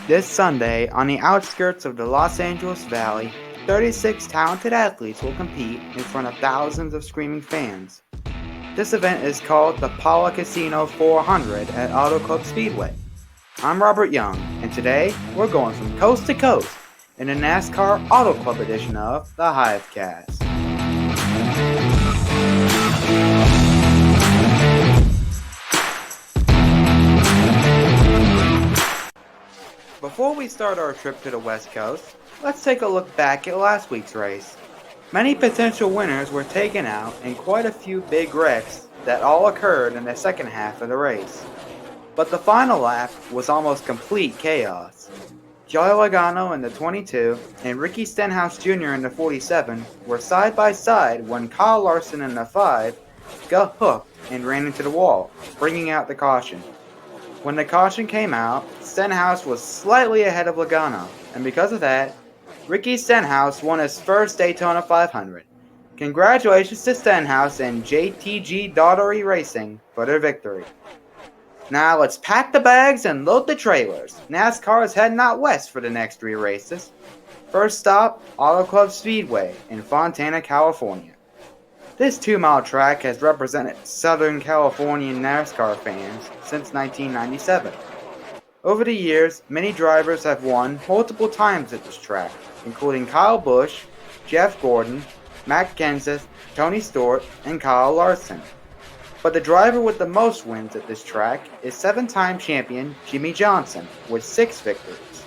This Sunday, on the outskirts of the Los Angeles Valley, 36 talented athletes will compete in front of thousands of screaming fans. This event is called the Pala Casino 400 at Auto Club Speedway. I'm Robert Young, and today we're going from coast to coast in the Nascar Auto Club edition of the HiveCast. Before we start our trip to the West Coast, let's take a look back at last week's race. Many potential winners were taken out and quite a few big wrecks that all occurred in the second half of the race. But the final lap was almost complete chaos. Joey Logano in the 22 and Ricky Stenhouse Jr. in the 47 were side by side when Kyle Larson in the 5 got hooked and ran into the wall, bringing out the caution. When the caution came out, Stenhouse was slightly ahead of Logano, and because of that, Ricky Stenhouse won his first Daytona 500. Congratulations to Stenhouse and JTG Daughtery Racing for their victory. Now let's pack the bags and load the trailers. NASCAR is heading out west for the next 3 races. First stop, Auto Club Speedway in Fontana, California. This 2-mile track has represented Southern California NASCAR fans since 1997. Over the years, many drivers have won multiple times at this track, including Kyle Busch, Jeff Gordon, Matt Kenseth, Tony Stewart, and Kyle Larson. But the driver with the most wins at this track is 7-time champion Jimmie Johnson with 6 victories.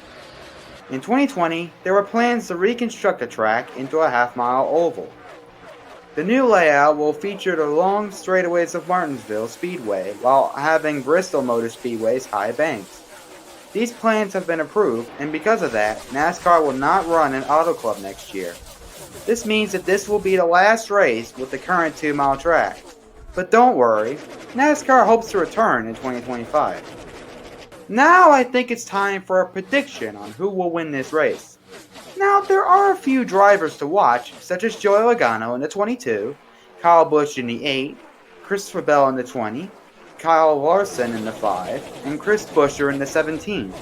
In 2020, there were plans to reconstruct the track into a half-mile oval. The new layout will feature the long straightaways of Martinsville Speedway while having Bristol Motor Speedway's high banks. These plans have been approved, and because of that, NASCAR will not run an Auto Club next year. This means that this will be the last race with the current 2-mile track. But don't worry, NASCAR hopes to return in 2025. Now I think it's time for a prediction on who will win this race. Now there are a few drivers to watch, such as Joey Logano in the 22, Kyle Busch in the 8, Christopher Bell in the 20, Kyle Larson in the 5, and Chris Buescher in the 17.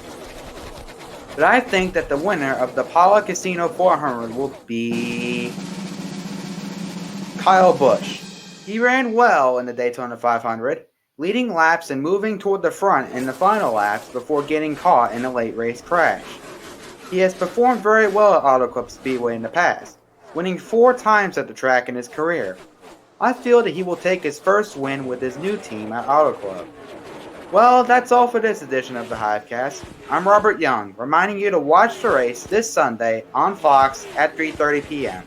But I think that the winner of the Pala Casino 400 will be Kyle Busch. He ran well in the Daytona 500, leading laps and moving toward the front in the final laps before getting caught in a late race crash. He has performed very well at Auto Club Speedway in the past, winning 4 times at the track in his career. I feel that he will take his first win with his new team at Auto Club. Well, that's all for this edition of the HiveCast. I'm Robert Young, reminding you to watch the race this Sunday on Fox at 3:30 p.m.